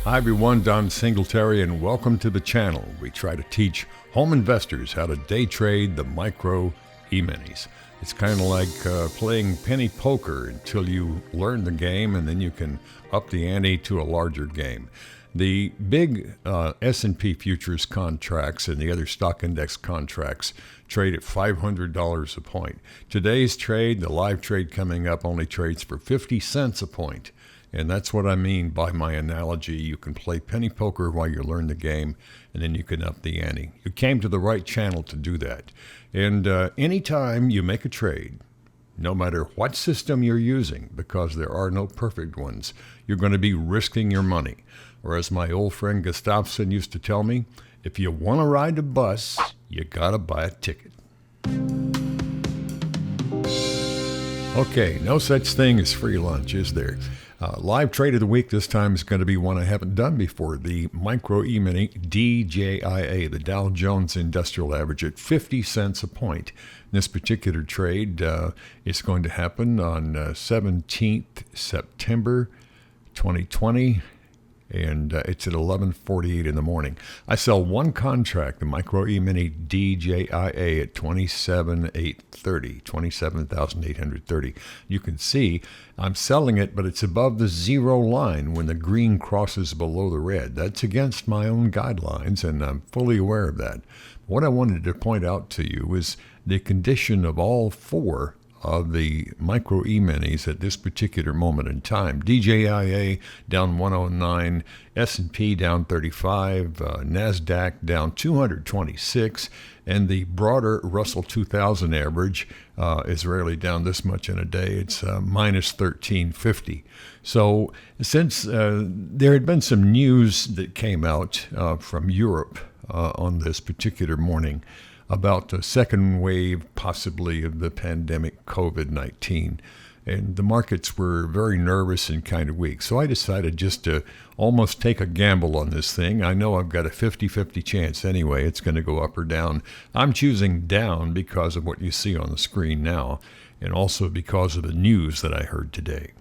Hi everyone, Don Singletary, and welcome to the channel. We try to teach home investors how to day trade the Micro Eminis. It's kind of like playing penny poker until you learn the game, and then you can up the ante to a larger game. The big S&P futures contracts and the other stock index contracts trade at $500 a point. Today's trade, the live trade coming up, only trades for 50 cents a point. And that's what I mean by my analogy. You can play penny poker while you learn the game, and then you can up the ante. You came to the right channel to do that. And anytime you make a trade, no matter what system you're using, because there are no perfect ones, you're going to be risking your money. Or as my old friend Gustafson used to tell me, if you want to ride the bus, you got to buy a ticket. Okay, no such thing as free lunch, is there? Live trade of the week this time is going to be one I haven't done before, the Micro Emini DJIA, the Dow Jones Industrial Average, at 50 cents a point. This particular trade is going to happen on 17th September 2020. And it's at 11:48 in the morning. I sell one contract, the Micro Emini DJIA, at 27,830. You can see I'm selling it, but it's above the zero line when the green crosses below the red. That's against my own guidelines, and I'm fully aware of that. What I wanted to point out to you is the condition of all four of the Micro E-minis at this particular moment in time. DJIA down 109, S&P down 35, NASDAQ down 226, and the broader Russell 2000 average is rarely down this much in a day. It's minus 1350. So since there had been some news that came out from Europe on this particular morning, about a second wave, possibly, of the pandemic COVID-19. And the markets were very nervous and kind of weak. So I decided just to almost take a gamble on this thing. I know I've got a 50-50 chance anyway. It's going to go up or down. I'm choosing down because of what you see on the screen now, and also because of the news that I heard today.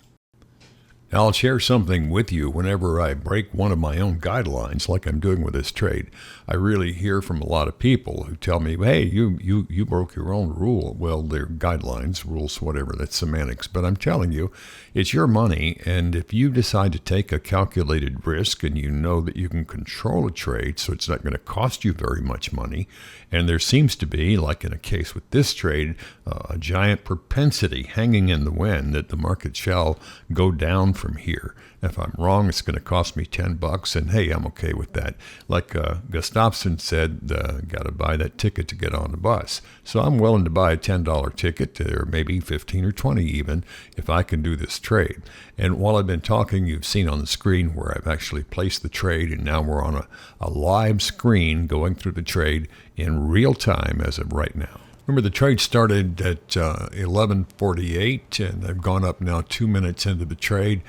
Now, I'll share something with you whenever I break one of my own guidelines, like I'm doing with this trade. I really hear from a lot of people who tell me, hey, you broke your own rule. Well, they're guidelines, rules, whatever, that's semantics. But I'm telling you, it's your money, and if you decide to take a calculated risk and you know that you can control a trade so it's not going to cost you very much money, and there seems to be, like in a case with this trade, a giant propensity hanging in the wind that the market shall go down from here. If I'm wrong, it's going to cost me $10, and hey, I'm okay with that. Like Gustafson said, got to buy that ticket to get on the bus. So I'm willing to buy a $10 ticket, or maybe 15 or 20 even, if I can do this trade. And while I've been talking, you've seen on the screen where I've actually placed the trade, and now we're on a live screen going through the trade in real time as of right now. Remember, the trade started at 11:48, and I've gone up now 2 minutes into the trade.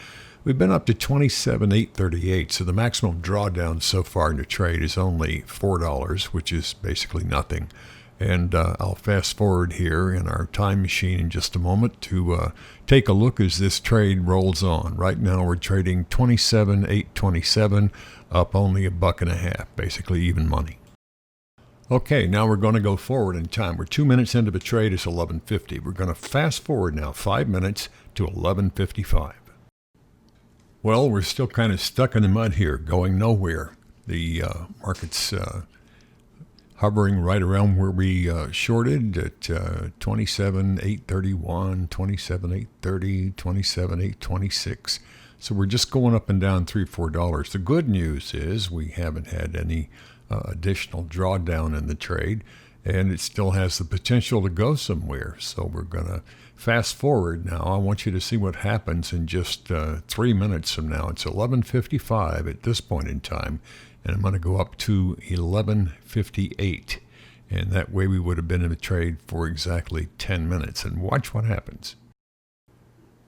We've been up to 27,838, so the maximum drawdown so far in the trade is only $4, which is basically nothing. And I'll fast forward here in our time machine in just a moment to take a look as this trade rolls on. Right now we're trading 27,827, up only $1.50, basically even money. Okay, now we're going to go forward in time. We're 2 minutes into the trade. It's 11:50. We're going to fast forward now 5 minutes to 11:55. Well, we're still kind of stuck in the mud here, going nowhere. The market's hovering right around where we shorted at 27,831, 27,830, 27,826. So we're just going up and down $3-4. The good news is we haven't had any additional drawdown in the trade, and it still has the potential to go somewhere. So we're going to fast forward now. I want you to see what happens in just 3 minutes from now. It's 11:55 at this point in time, and I'm going to go up to 11:58. And that way we would have been in the trade for exactly 10 minutes. And watch what happens.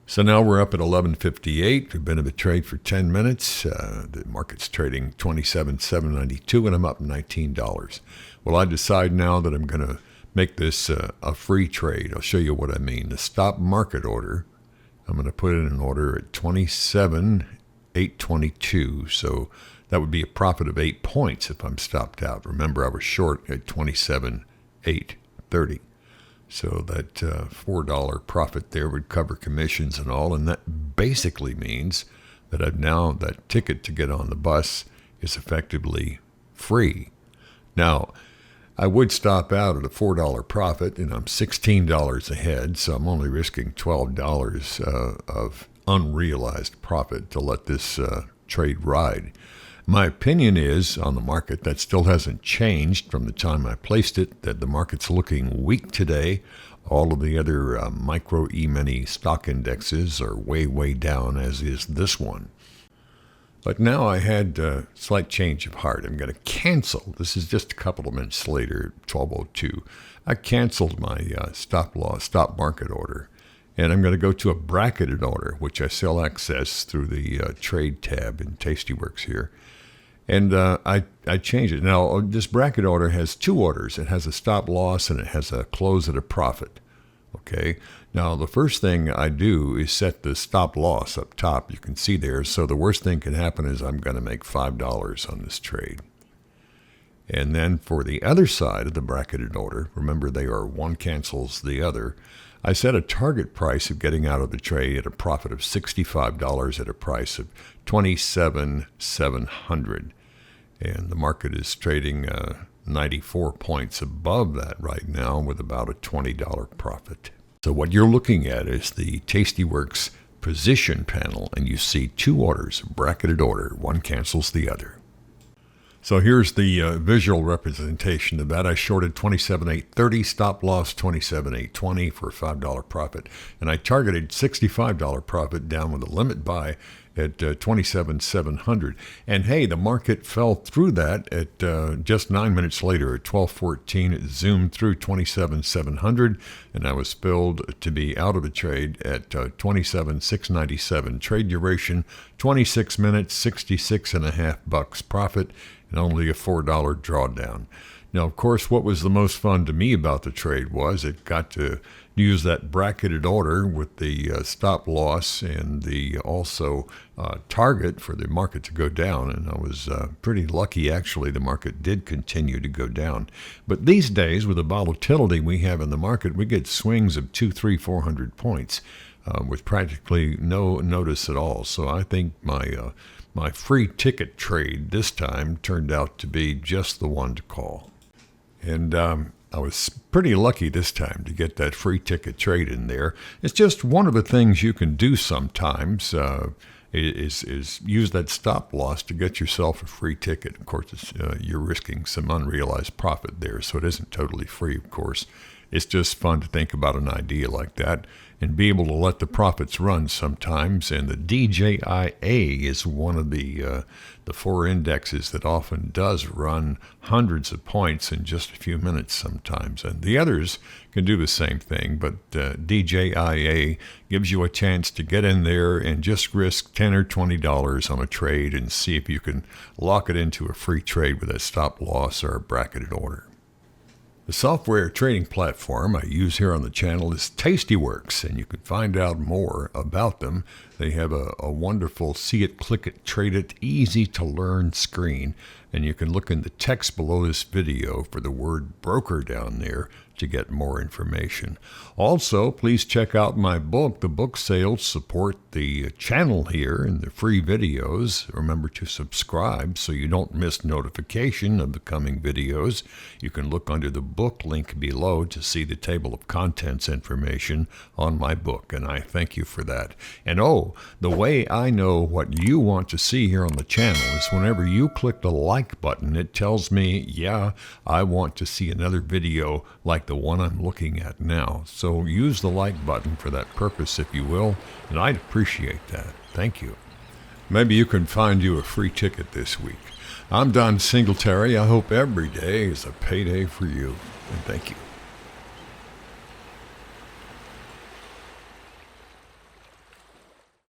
So now we're up at 11:58. We've been in the trade for 10 minutes. The market's trading 27,792, and I'm up $19. Well, I decide now that I'm going to make this a free trade. I'll show you what I mean. The stop market order, I'm going to put in an order at 27 822. So that would be a profit of 8 points if I'm stopped out. Remember, I was short at 27,830. So that $4 profit there would cover commissions and all. And that basically means that that ticket to get on the bus is effectively free. Now, I would stop out at a $4 profit, and I'm $16 ahead, so I'm only risking $12 of unrealized profit to let this trade ride. My opinion is, on the market, that still hasn't changed from the time I placed it, that the market's looking weak today. All of the other Micro Emini stock indexes are way, way down, as is this one. But now I had a slight change of heart. I'm going to cancel. This is just a couple of minutes later, 12:02. I canceled my stop market order. And I'm going to go to a bracketed order, which I still access through the trade tab in Tastyworks here. And I changed it. Now, this bracket order has two orders. It has a stop loss and it has a close at a profit. Okay. Now, the first thing I do is set the stop loss up top. You can see there. So the worst thing can happen is I'm going to make $5 on this trade. And then for the other side of the bracketed order, remember one cancels the other, I set a target price of getting out of the trade at a profit of $65 at a price of $27,700. And the market is trading 94 points above that right now with about a $20 profit. So what you're looking at is the Tastyworks position panel, and you see two orders, bracketed order. One cancels the other. So here's the visual representation of that. I shorted 27,830, stop loss 27,820 for a $5 profit. And I targeted $65 profit down with a limit buy at 27,700. And hey, the market fell through that at just 9 minutes later at 12:14. It zoomed through 27,700, and I was filled to be out of the trade at 27,697. Trade duration 26 minutes, 66.5 bucks profit, and only a $4 drawdown. Now, of course, what was the most fun to me about the trade was it got to use that bracketed order with the stop loss and the also target for the market to go down. And I was pretty lucky, actually. The market did continue to go down. But these days, with the volatility we have in the market, we get swings of 200, 300, 400 points with practically no notice at all. So I think my free ticket trade this time turned out to be just the one to call. And I was pretty lucky this time to get that free ticket trade in there. It's just one of the things you can do sometimes is use that stop loss to get yourself a free ticket. Of course, you're risking some unrealized profit there, so it isn't totally free, of course. It's just fun to think about an idea like that and be able to let the profits run sometimes. And the DJIA is one of the four indexes that often does run hundreds of points in just a few minutes sometimes. And the others can do the same thing, but DJIA gives you a chance to get in there and just risk $10 or $20 on a trade and see if you can lock it into a free trade with a stop loss or a bracketed order. The software trading platform I use here on the channel is Tastyworks, and you can find out more about them. They have a wonderful see it, click it, trade it, easy to learn screen, and you can look in the text below this video for the word broker down there to get more information. Also, please check out my book. The book sales support the channel here and the free videos. Remember to subscribe so you don't miss notification of the coming videos. You can look under the book link below to see the table of contents information on my book, and I thank you for that. And the way I know what you want to see here on the channel is whenever you click the like button, it tells me, yeah, I want to see another video like the one I'm looking at now. So use the like button for that purpose, if you will, and I'd appreciate that. Thank you. Maybe you can find you a free ticket this week. I'm Don Singletary. I hope every day is a payday for you, and thank you.